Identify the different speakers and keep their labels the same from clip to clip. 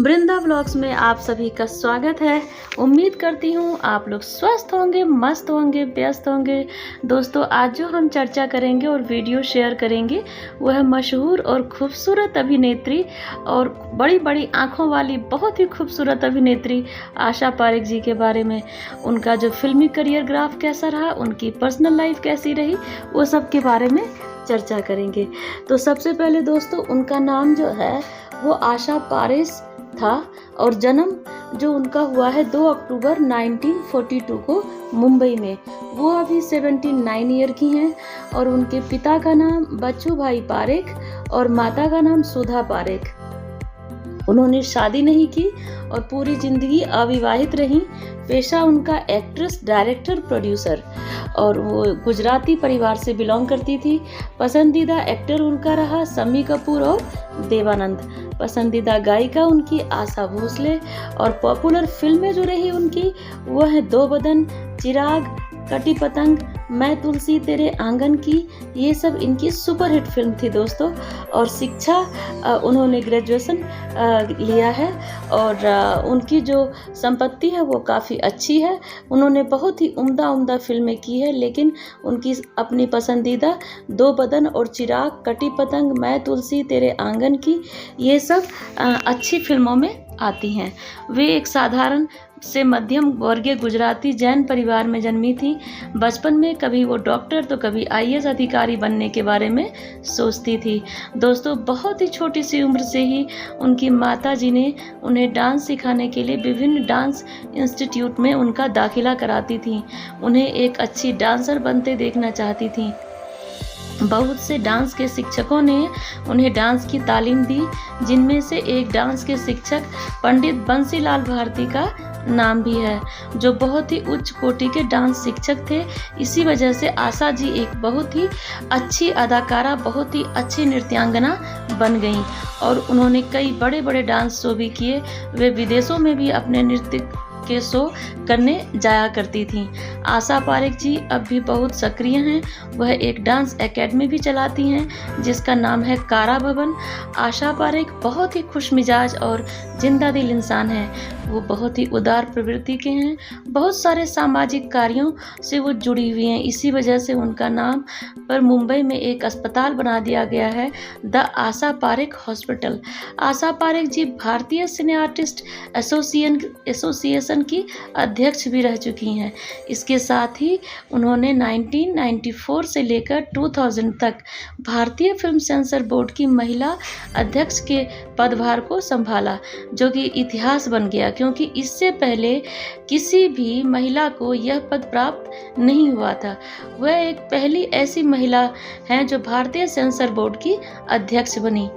Speaker 1: वृंदा vlogs में आप सभी का स्वागत है। उम्मीद करती हूँ आप लोग स्वस्थ होंगे, मस्त होंगे, व्यस्त होंगे। दोस्तों, आज जो हम चर्चा करेंगे और वीडियो शेयर करेंगे वह है मशहूर और खूबसूरत अभिनेत्री और बड़ी बड़ी आँखों वाली बहुत ही खूबसूरत अभिनेत्री आशा पारेख जी के बारे में। उनका जो फिल्मी करियर ग्राफ कैसा रहा, उनकी पर्सनल लाइफ कैसी रही, वो सब के बारे में चर्चा करेंगे। तो सबसे पहले दोस्तों, उनका नाम जो है वो आशा पारेख था और जन्म जो उनका हुआ है 2 अक्टूबर 1942 को मुंबई में। वो अभी 79 ईयर की हैं और उनके पिता का नाम बच्चू भाई पारेख और माता का नाम सुधा पारेख। उन्होंने शादी नहीं की और पूरी जिंदगी अविवाहित रहीं। पेशा उनका एक्ट्रेस, डायरेक्टर, प्रोड्यूसर और वो गुजराती परिवार से बिलोंग करती थी। पसंदीदा एक्टर उनका रहा शम्मी कपूर और देवानंद। पसंदीदा गायिका उनकी आशा भोसले और पॉपुलर फिल्में जो रही उनकी वो है दो बदन, चिराग, कटी पतंग, मैं तुलसी तेरे आंगन की। ये सब इनकी सुपरहिट फिल्म थी दोस्तों। और शिक्षा उन्होंने ग्रेजुएशन लिया है और उनकी जो संपत्ति है वो काफ़ी अच्छी है। उन्होंने बहुत ही उम्दा फिल्में की है, लेकिन उनकी अपनी पसंदीदा दो बदन और चिराग, कटी पतंग, मैं तुलसी तेरे आंगन की, ये सब अच्छी फिल्मों में आती हैं। वे एक साधारण से मध्यम वर्गीय गुजराती जैन परिवार में जन्मी थी। बचपन में कभी वो डॉक्टर तो कभी आईएएस अधिकारी बनने के बारे में सोचती थी। दोस्तों, बहुत ही छोटी सी उम्र से ही उनकी माता जी ने उन्हें डांस सिखाने के लिए विभिन्न डांस इंस्टीट्यूट में उनका दाखिला कराती थी। उन्हें एक अच्छी डांसर बनते देखना चाहती थी। बहुत से डांस के शिक्षकों ने उन्हें डांस की तालीम दी, जिनमें से एक डांस के शिक्षक पंडित बंसीलाल भारती का नाम भी है, जो बहुत ही उच्च कोटि के डांस शिक्षक थे। इसी वजह से आशा जी एक बहुत ही अच्छी अदाकारा, बहुत ही अच्छी नृत्यांगना बन गईं और उन्होंने कई बड़े बड़े डांस शो भी किए। वे विदेशों में भी अपने नृत्य के शो करने जाया करती थीं। आशा पारेख जी अब भी बहुत सक्रिय हैं। वह एक डांस एकेडमी भी चलाती हैं जिसका नाम है कारा भवन। आशा पारेख बहुत ही खुशमिजाज और जिंदा दिल इंसान हैं। वो बहुत ही उदार प्रवृत्ति के हैं। बहुत सारे सामाजिक कार्यों से वो जुड़ी हुई हैं। इसी वजह से उनका नाम पर मुंबई में एक अस्पताल बना दिया गया है, द आशा पारेख हॉस्पिटल। आशा पारेख जी भारतीय सिने आर्टिस्ट एसोसिएशन की अध्यक्ष भी रह चुकी हैं। इसके साथ ही उन्होंने 1994 से लेकर 2000 तक भारतीय फिल्म सेंसर बोर्ड की महिला अध्यक्ष के पदभार को संभाला, जो कि इतिहास बन गया, क्योंकि इससे पहले किसी भी महिला को यह पद प्राप्त नहीं हुआ था। वह एक पहली ऐसी महिला हैं जो भारतीय सेंसर बोर्ड की अध्यक्ष बनी।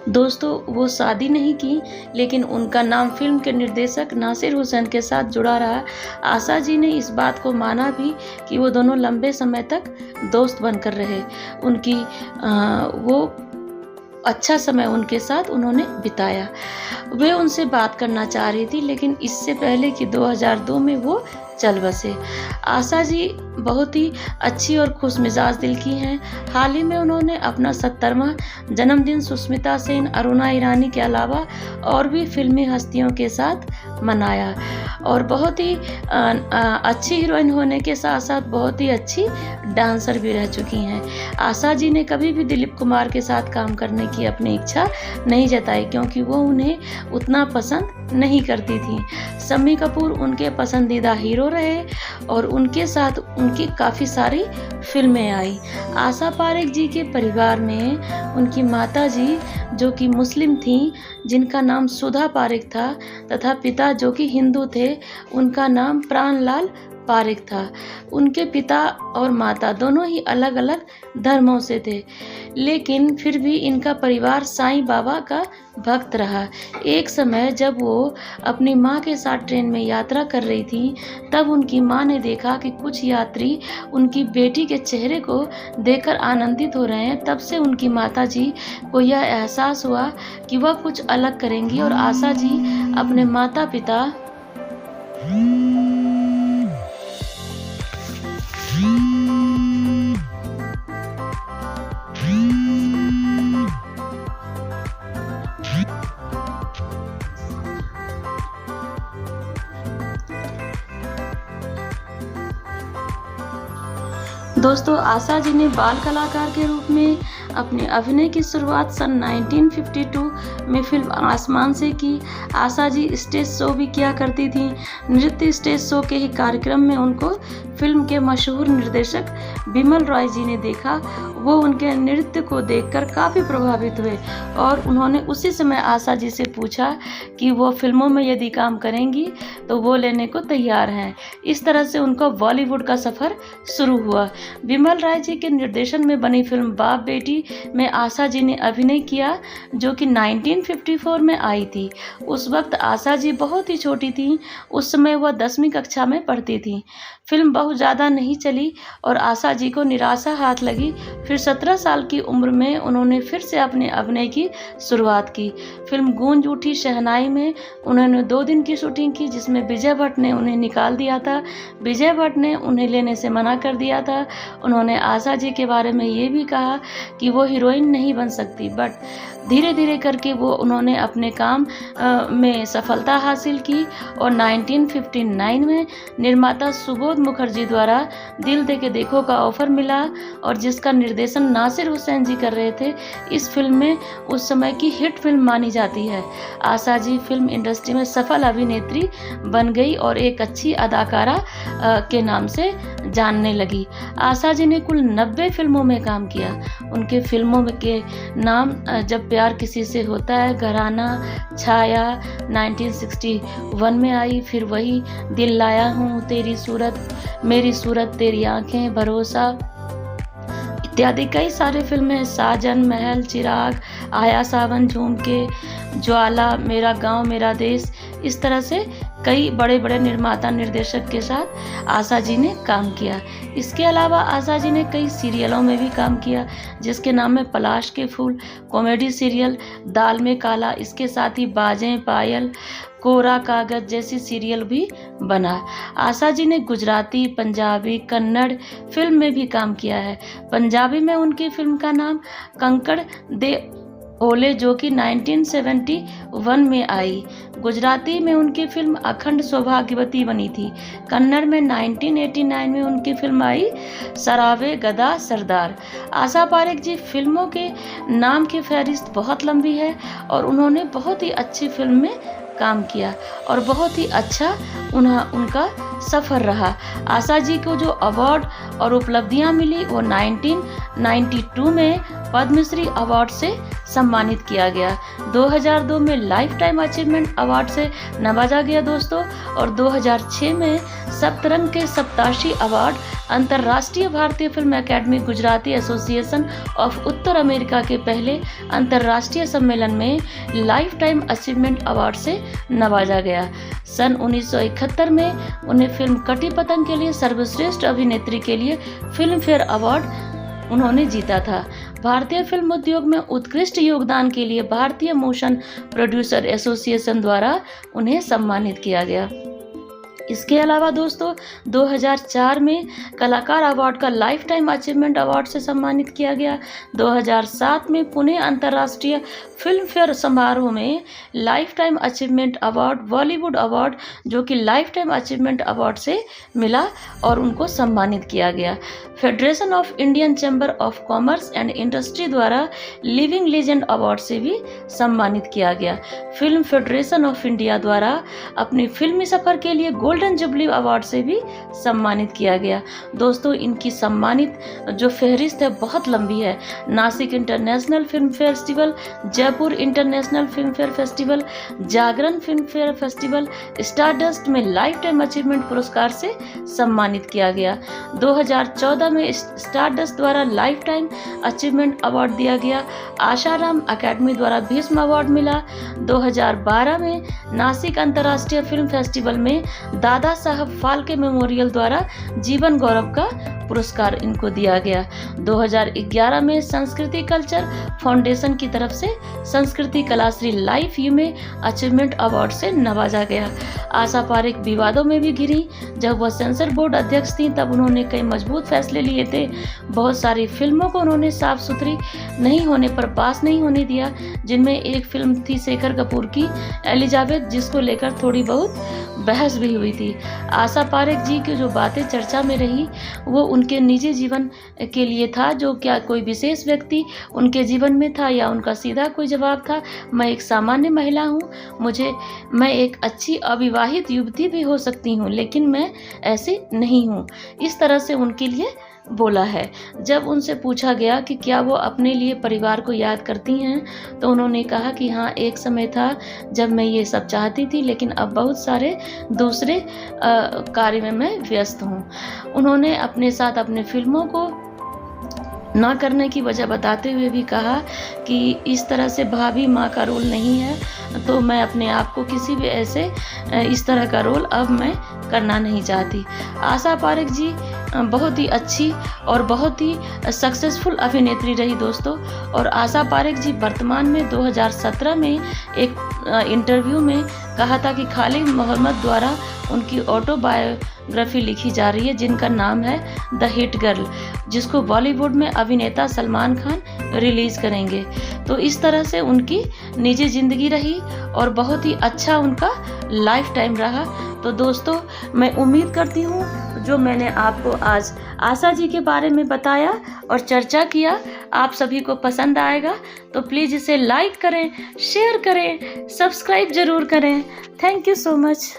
Speaker 1: दोस्तों, वो शादी नहीं की, लेकिन उनका नाम फिल्म के निर्देशक नासिर हुसैन के साथ जुड़ा रहा। आशा जी ने इस बात को माना भी कि वो दोनों लंबे समय तक दोस्त बनकर रहे। उनकी वो अच्छा समय उनके साथ उन्होंने बिताया। वे उनसे बात करना चाह रही थी, लेकिन इससे पहले कि 2002 में वो चल बसे। आशा जी बहुत ही अच्छी और खुशमिजाज दिल की हैं। हाल ही में उन्होंने अपना 70वां जन्मदिन सुष्मिता सेन, अरुणा ईरानी के अलावा और भी फिल्मी हस्तियों के साथ मनाया और बहुत ही अच्छी हीरोइन होने के साथ साथ बहुत ही अच्छी डांसर भी रह चुकी हैं। आशा जी ने कभी भी दिलीप कुमार के साथ काम करने की अपनी इच्छा नहीं जताई, क्योंकि वो उन्हें उतना पसंद नहीं करती थी। शम्मी कपूर उनके पसंदीदा हीरो रहे और उनके साथ उनकी काफ़ी सारी फिल्में आई। आशा पारेख जी के परिवार में उनकी माता जी, जो कि मुस्लिम थीं, जिनका नाम सुधा पारेख था, तथा पिता जो कि हिंदू थे, उनका नाम प्राणलाल पारेख था। उनके पिता और माता दोनों ही अलग अलग धर्मों से थे, लेकिन फिर भी इनका परिवार साईं बाबा का भक्त रहा। एक समय जब वो अपनी माँ के साथ ट्रेन में यात्रा कर रही थी, तब उनकी माँ ने देखा कि कुछ यात्री उनकी बेटी के चेहरे को देखकर आनंदित हो रहे हैं। तब से उनकी माता जी को यह एहसास हुआ कि वह कुछ अलग करेंगी और आशा जी अपने माता पिता दोस्तों, आशा जी ने बाल कलाकार के रूप में अपने अभिनय की शुरुआत सन 1952 में फिल्म आसमान से की। आशा जी स्टेज शो भी किया करती थी। नृत्य स्टेज शो के ही कार्यक्रम में उनको फिल्म के मशहूर निर्देशक बिमल रॉय जी ने देखा। वो उनके नृत्य को देखकर काफ़ी प्रभावित हुए और उन्होंने उसी समय आशा जी से पूछा कि वो फिल्मों में यदि काम करेंगी तो वो लेने को तैयार हैं। इस तरह से उनका बॉलीवुड का सफ़र शुरू हुआ। बिमल राय जी के निर्देशन में बनी फिल्म बाप बेटी में आशा जी ने अभिनय किया, जो कि 1954 में आई थी। उस वक्त आशा जी बहुत ही छोटी थीं। उस समय वह 10वीं कक्षा में पढ़ती थीं। फिल्म बहुत ज़्यादा नहीं चली और आशा जी को निराशा हाथ लगी। फिर 17 साल की उम्र में उन्होंने फिर से अपने अभिनय की शुरुआत की। फिल्म गूंज उठी शहनाई में उन्होंने 2 दिन की शूटिंग की, जिसमें विजय भट्ट ने उन्हें निकाल दिया था। विजय भट्ट ने उन्हें लेने से मना कर दिया था। उन्होंने आशा जी के बारे में ये भी कहा कि वो हीरोइन नहीं बन सकती, बट धीरे धीरे करके उन्होंने अपने काम में सफलता हासिल की और 1959 में निर्माता सुबोध मुखर्जी द्वारा दिल दे के देखो का ऑफर मिला और जिसका निर्देशन नासिर हुसैन जी कर रहे थे। इस फिल्म में उस समय की हिट फिल्म मानी जाती है। आशा जी फिल्म इंडस्ट्री में सफल अभिनेत्री बन गई और एक अच्छी अदाकारा के नाम से जानने लगी। आशा जी ने कुल 90 फिल्मों में काम किया। उनके फिल्मों के नाम जब प्यार किसी से होता है, घराना, छाया 1961 में आई, फिर वही, दिल लाया हूँ, तेरी सूरत, मेरी सूरत, तेरी आंखें, भरोसा इत्यादि कई सारे फिल्में हैं। साजन, महल, चिराग, आया सावन, झूम के, ज्वाला, मेरा गांव मेरा देश, इस तरह से कई बड़े बड़े निर्माता निर्देशक के साथ आशा जी ने काम किया। इसके अलावा आशा जी ने कई सीरियलों में भी काम किया, जिसके नाम में पलाश के फूल, कॉमेडी सीरियल, दाल में काला, इसके साथ ही बाजें, पायल, कोरा कागज जैसी सीरियल भी बना। आशा जी ने गुजराती, पंजाबी, कन्नड़ फिल्म में भी काम किया है। पंजाबी में उनकी फिल्म का नाम कंकड़ दे ओले, जो कि 1971 में आई। गुजराती में उनकी फिल्म अखंड सौभाग्यवती बनी थी। कन्नड़ में 1989 में उनकी फिल्म आई सरावे गदा सरदार। आशा पारेख जी फिल्मों के नाम की फहरिस्त बहुत लंबी है और उन्होंने बहुत ही अच्छी फिल्म में काम किया और बहुत ही अच्छा उनका सफ़र रहा। आशा जी को जो अवार्ड और उपलब्धियां मिली वो 1992 में पद्मश्री अवार्ड से सम्मानित किया गया। 2002 में लाइफ टाइम अचीवमेंट अवार्ड से नवाजा गया दोस्तों, और 2006 में सप्तरंग के सप्ताशी अवार्ड अंतर्राष्ट्रीय भारतीय film academy Gujarati association of Uttar America के पहले अंतर्राष्ट्रीय सम्मेलन में लाइफ टाइम अचीवमेंट अवार्ड से नवाजा गया। सन 1971 में उन्हें फिल्म कटी पतंग के लिए सर्वश्रेष्ठ अभिनेत्री के लिए फिल्म फेयर अवार्ड उन्होंने जीता था। भारतीय फिल्म उद्योग में उत्कृष्ट योगदान के लिए भारतीय मोशन प्रोड्यूसर एसोसिएशन द्वारा उन्हें सम्मानित किया गया। इसके अलावा दोस्तों 2004 में कलाकार अवार्ड का लाइफ टाइम अचीवमेंट अवार्ड से सम्मानित किया गया। 2007 में पुणे अंतर्राष्ट्रीय फिल्म फेयर समारोह में life time achievement award, Bollywood award, जो कि लाइफ टाइम अचीवमेंट अवार्ड से मिला और उनको सम्मानित किया गया। Federation of Indian chamber of commerce and industry द्वारा लिविंग लीजेंड अवार्ड से भी सम्मानित किया गया। फिल्म फेडरेशन ऑफ इंडिया द्वारा अपनी फिल्मी सफर के लिए गोल्डन जुबली अवार्ड से भी सम्मानित किया गया। दोस्तों इनकी सम्मानित जो फहरिस्त है बहुत लंबी है। Nashik international film festival, Jaipur international film fair festival, Jagran film fair festival, Stardust में लाइफ टाइम अचीवमेंट पुरस्कार से सम्मानित किया गया। 2014 में स्टारडस्ट द्वारा लाइफ टाइम अचीवमेंट अवार्ड दिया गया। आशाराम अकेडमी द्वारा भीष्म अवार्ड मिला। 2012 में नासिक अंतर्राष्ट्रीय फिल्म फेस्टिवल में दादा साहब फाल्के मेमोरियल द्वारा जीवन गौरव का पुरस्कार इनको दिया गया। 2011 में संस्कृति कल्चर फाउंडेशन की तरफ से संस्कृति कलाश्री लाइफ में अचीवमेंट अवार्ड से नवाजा गया। आशा पारेख विवादों में भी घिरी। जब वह सेंसर बोर्ड अध्यक्ष थी तब उन्होंने कई मजबूत फैसले लिए थे। बहुत सारी फिल्मों को उन्होंने साफ सुथरी नहीं होने पर पास नहीं होने दिया, जिनमें एक फिल्म थी शेखर कपूर की एलिजाबेथ, जिसको लेकर थोड़ी बहुत बहस भी हुई थी। आशा पारेख जी की जो बातें चर्चा में रही वो उनके निजी जीवन के लिए था, जो क्या कोई विशेष व्यक्ति उनके जीवन में था या उनका सीधा कोई जवाब था। मैं एक सामान्य महिला हूँ, मैं एक अच्छी अविवाहित युवती भी हो सकती हूँ, लेकिन मैं ऐसी नहीं हूँ। इस तरह से उनके लिए बोला है। जब उनसे पूछा गया कि क्या वो अपने लिए परिवार को याद करती हैं, तो उन्होंने कहा कि हाँ, एक समय था जब मैं ये सब चाहती थी, लेकिन अब बहुत सारे दूसरे कार्य में मैं व्यस्त हूँ। उन्होंने अपने साथ अपने फिल्मों को ना करने की वजह बताते हुए भी कहा कि इस तरह से भाभी माँ का रोल नहीं है, तो मैं अपने आप को किसी भी ऐसे इस तरह का रोल अब मैं करना नहीं चाहती। आशा पारेख जी बहुत ही अच्छी और बहुत ही सक्सेसफुल अभिनेत्री रही दोस्तों। और आशा पारेख जी वर्तमान में 2017 में एक इंटरव्यू में कहा था कि खालिद मोहम्मद द्वारा उनकी ऑटोबायोग्राफी लिखी जा रही है, जिनका नाम है द हिट गर्ल, जिसको बॉलीवुड में अभिनेता सलमान खान रिलीज़ करेंगे। तो इस तरह से उनकी निजी ज़िंदगी रही और बहुत ही अच्छा उनका लाइफ टाइम रहा। तो दोस्तों, मैं उम्मीद करती हूँ जो मैंने आपको आज आशा जी के बारे में बताया और चर्चा किया, आप सभी को पसंद आएगा। तो प्लीज़ इसे लाइक करें, शेयर करें, सब्सक्राइब ज़रूर करें। Thank you so much.